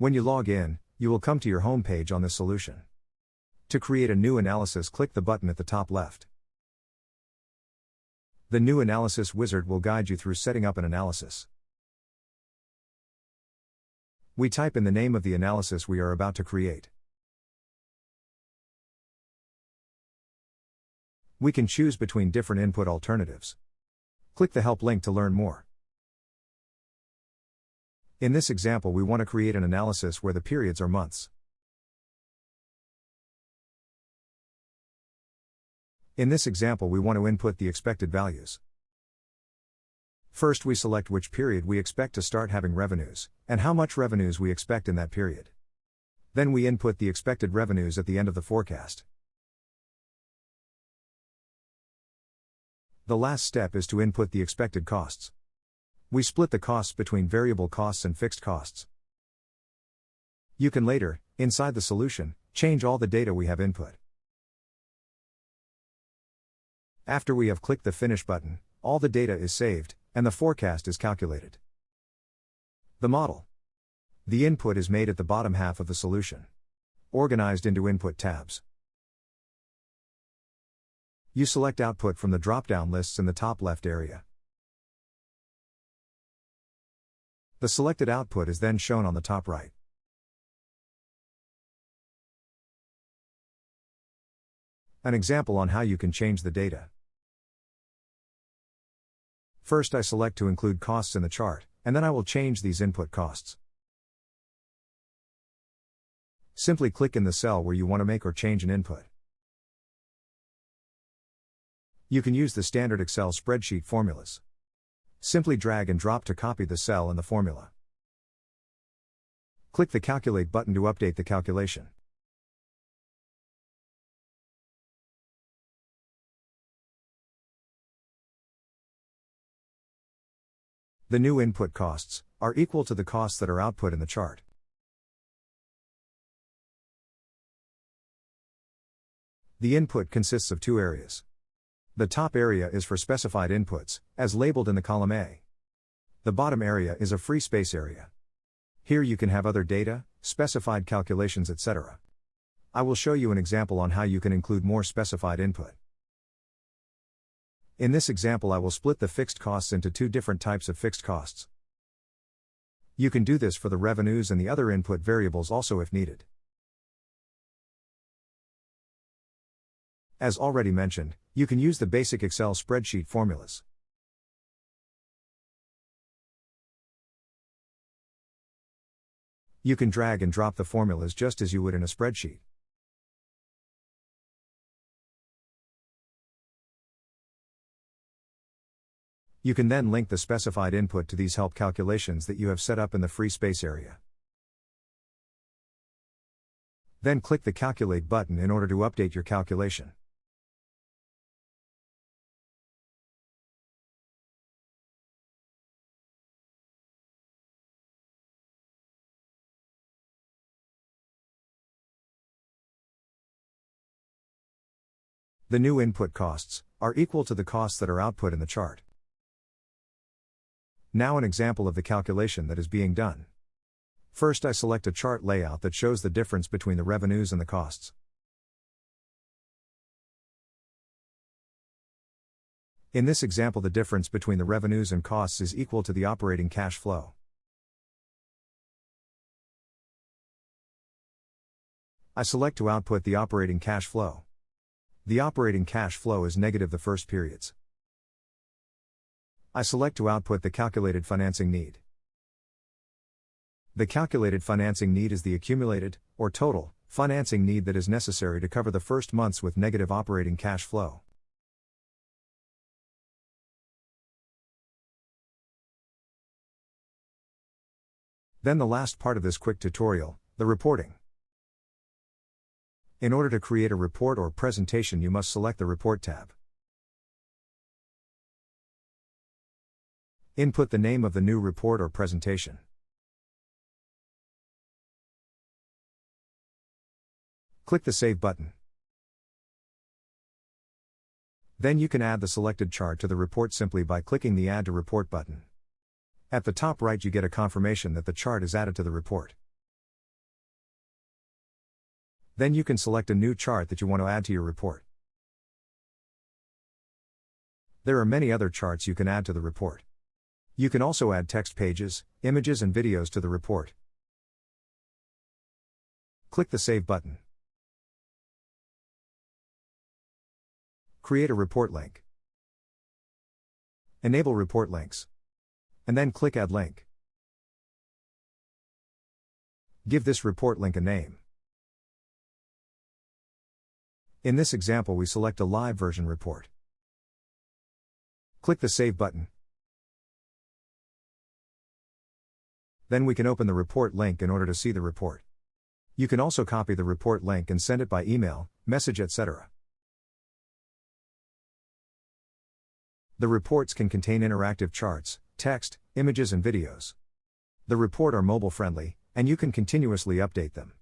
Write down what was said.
When you log in, you will come to your home page on this solution. To create a new analysis, click the button at the top left. The new analysis wizard will guide you through setting up an analysis. We type in the name of the analysis we are about to create. We can choose between different input alternatives. Click the help link to learn more. In this example, we want to create an analysis where the periods are months. In this example, we want to input the expected values. First, we select which period we expect to start having revenues, and how much revenues we expect in that period. Then we input the expected revenues at the end of the forecast. The last step is to input the expected costs. We split the costs between variable costs and fixed costs. You can later, inside the solution, change all the data we have input. After we have clicked the Finish button, all the data is saved, and the forecast is calculated. The model. The input is made at the bottom half of the solution, organized into input tabs. You select Output from the drop-down lists in the top left area. The selected output is then shown on the top right. An example on how you can change the data. First, I select to include costs in the chart, and then I will change these input costs. Simply click in the cell where you want to make or change an input. You can use the standard Excel spreadsheet formulas. Simply drag and drop to copy the cell and the formula. Click the Calculate button to update the calculation. The new input costs are equal to the costs that are output in the chart. The input consists of two areas. The top area is for specified inputs, as labeled in the column A. The bottom area is a free space area. Here you can have other data, specified calculations, etc. I will show you an example on how you can include more specified input. In this example, I will split the fixed costs into two different types of fixed costs. You can do this for the revenues and the other input variables also if needed. As already mentioned, you can use the basic Excel spreadsheet formulas. You can drag and drop the formulas just as you would in a spreadsheet. You can then link the specified input to these help calculations that you have set up in the free space area. Then click the Calculate button in order to update your calculation. The new input costs are equal to the costs that are output in the chart. Now an example of the calculation that is being done. First, I select a chart layout that shows the difference between the revenues and the costs. In this example, the difference between the revenues and costs is equal to the operating cash flow. I select to output the operating cash flow. The operating cash flow is negative the first periods. I select to output the calculated financing need. The calculated financing need is the accumulated, or total, financing need that is necessary to cover the first months with negative operating cash flow. Then the last part of this quick tutorial, the reporting. In order to create a report or presentation, you must select the Report tab. Input the name of the new report or presentation. Click the Save button. Then you can add the selected chart to the report simply by clicking the Add to Report button. At the top right, you get a confirmation that the chart is added to the report. Then you can select a new chart that you want to add to your report. There are many other charts you can add to the report. You can also add text pages, images and videos to the report. Click the Save button. Create a report link. Enable report links. And then click Add Link. Give this report link a name. In this example, we select a live version report. Click the Save button. Then we can open the report link in order to see the report. You can also copy the report link and send it by email, message, etc. The reports can contain interactive charts, text, images and videos. The report are mobile friendly, and you can continuously update them.